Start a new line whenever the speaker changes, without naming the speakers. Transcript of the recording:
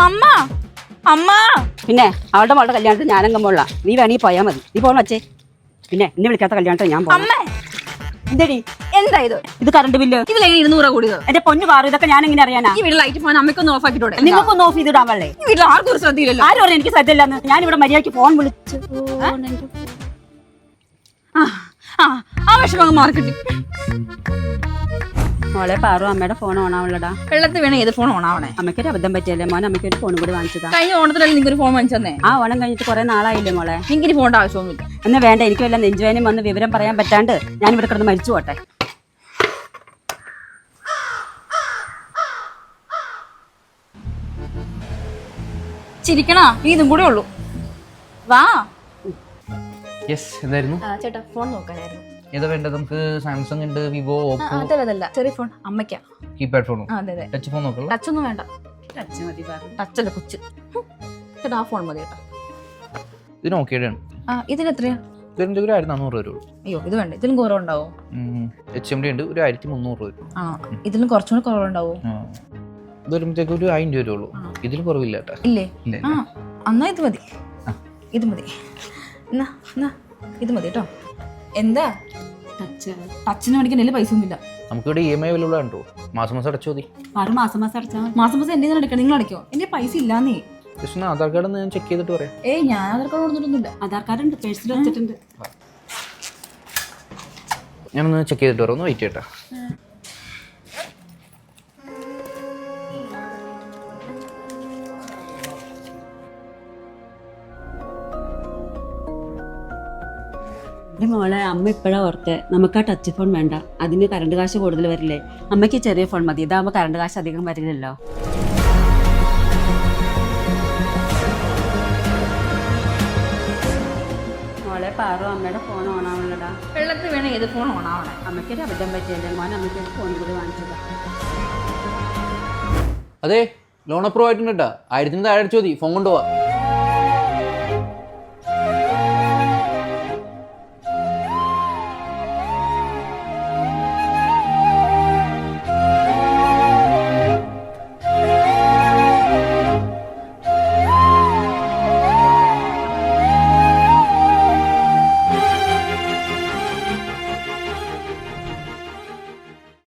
അമ്മ അമ്മ
പിന്നെ അവളുടെ മോളുടെ കല്യാണത്തിന് ഞാനങ്ങ് പോള. നീ വേണമെങ്കിൽ പോയാൽ മതി. നീ പോകണം വച്ചേ. പിന്നെ എന്നെ വിളിക്കാത്ത കല്യാണത്തിന് ഞാൻ പോകാം.
അമ്മ
എന്തേടി
എന്താ ഇത്
കറണ്ട് ബില്ല്?
ഇതിലെങ്ങനെ 200 കൂടിയത്?
എന്റെ പൊന്നു പാറു, ഇതൊക്കെ ഞാൻ എങ്ങനെ അറിയാനാ?
ഈ വീട്ടിൽ ലൈറ്റ് പോകാൻ അമ്മയ്ക്കൊന്ന് ഓഫ് ആക്കിട്ടോടെ?
നിങ്ങൾക്കൊന്ന് ഓഫ് ചെയ്തിടാൻ പാടില്ലേ?
ഈ വീട്ടിൽ ആർക്കും ഒരു ശ്രദ്ധയില്ലല്ലോ.
ആരും പറഞ്ഞു എനിക്ക് ശ്രദ്ധയില്ലെന്ന്? ഞാനിവിടെ മര്യാദയ്ക്ക് ഫോൺ വിളിച്ചു.
ആ വിഷമം മാർക്കറ്റ്.
മോളെ പാറു, അമ്മയുടെ ഫോൺ ഓണാവുള്ളടാ.
വെള്ളത്തിൽ വേണം ഏത് ഫോൺ ഓണാവണേ?
അമ്മയ്ക്കൊരു അബദ്ധം പറ്റിയല്ലേ മോൻ? അമ്മയ്ക്ക് ഒരു ഫോൺ കൂടി വാങ്ങിച്ചതാ.
കഴിഞ്ഞ ഓണത്തിലല്ലേ നിങ്ങൾക്ക് ഒരു ഫോൺ വാങ്ങിച്ചെന്നേ?
ആ ഓണം കഴിഞ്ഞിട്ട് കുറെ നാളായില്ലേ മോളെ?
എനിക്ക് ഫോണിന്റെ ആവശ്യമൊന്നുമില്ല.
എന്നാ വേണ്ട, എനിക്ക് വല്ല നെഞ്ചുവേനും വന്ന് വിവരം പറയാൻ പറ്റാണ്ട് ഞാൻ ഇവിടെ കിടന്ന് മരിച്ചു പോട്ടെ.
ചിരിക്കണാ? ഇതും കൂടെ ഉള്ളൂ. വാ.
യെസ്, എന്തായിരുന്നു?
ചേട്ടാ ഫോൺ നോക്കാനായിരുന്നു.
ഏതാ വേണ്ടത്? നമുക്ക് സാംസങ് ഉണ്ട്, വിവോ, ഓപ്പോ.
അതല്ല ചെറിയ ഫോൺ അമ്മയ്ക്കാ.
കീപാഡ് ഫോണോ?
അതെ അതെ.
ടച്ച് ഫോൺ നോക്കണം.
ടച്ച് ഒന്നും വേണ്ട.
ടച്ച് മതി പാറു.
ടച്ചല്ല കൊച്ച്. ചേട്ടാ ആ ഫോൺ മതി കേട്ടോ.
ഇതിന് ഓക്കേടെ ആണ്.
ഇതിന് എത്രയാ?
ഇതിന്റെ ഒരു 1400 രൂപ.
അയ്യോ ഇത് വേണ്ട. ഇതിലും കുറവുണ്ടാവോ?
HMD ഉണ്ട്, ഒരു 1300 രൂപ.
ആ ഇതിലും കുറച്ചുകൂടി കുറവുണ്ടാവോ?
ഇത് വരുമ്പോഴത്തേക്ക് ഒരു 1000 രൂപ ഉള്ളൂ. ഇതിൽ കുറവില്ല കേട്ടാ.
ഇല്ലേ? എന്നാ ഇത് മതി. ഇത് മതി. എന്നാ ഇത് മതി കേട്ടോ. എന്താ ടച്ചിന് മേടിക്കാൻ എന്റെ പൈസ ഒന്നുമില്ല.
നമുക്കിവിടെ EMI വില ഉണ്ടോ? മാസം മാസം അടച്ചു മതി.
പാറു മാസം മാസം അടച്ചാൽ
മാസം മാസം എന്റെ അടയ്ക്കണം. നിങ്ങൾ അടയ്ക്കോ? എന്റെ പൈസ ഇല്ലാന്നേ.
ജസ്റ്റ് ഒന്ന് ആധാർ കാർഡ് ഞാൻ ചെക്ക് ചെയ്തിട്ട് പറയാം.
ഞാൻ ആധാർ കാർഡ് കൊടുത്തിട്ടൊന്നുമില്ല.
ആധാർ കാർഡ് ഉണ്ട്, പേഴ്സിൽ വെച്ചിട്ടുണ്ട്.
ഞാനൊന്ന് ചെക്ക് ചെയ്തിട്ട് പറയാം. ഒന്ന് വെയിറ്റ് ചെയ്യട്ടാ.
മോളെ, അമ്മ ഇപ്പോഴാ ഓർത്തെ നമുക്ക് ആ ടച്ച് ഫോൺ വേണ്ട. അതിന് കറണ്ട് കാശ് കൂടുതൽ വരില്ലേ? അമ്മയ്ക്ക് ചെറിയ ഫോൺ മതി. ഇതാകുമ്പോൾ കറണ്ട് കാശ് അധികം വരില്ലല്ലോ. മോളെ പാറു, അമ്മയുടെ ഫോൺ ഓണാവുള്ളടാ.
വെള്ളത്തിൽ വേണം ഏത് ഫോൺ ഓണാവണേ?
അമ്മയ്ക്കൊരു അബദ്ധം പറ്റിയല്ലേ മോൻ? അമ്മയ്ക്ക് ഒരു ഫോൺ കൂടി വാങ്ങിച്ചതാ.
അതെ, ലോൺ അപ്രൂവ് ആയിട്ടുണ്ട് കേട്ടാ. 1000 താഴെ അടിച്ചു മതി. ഫോൺ കൊണ്ടുപോവാ.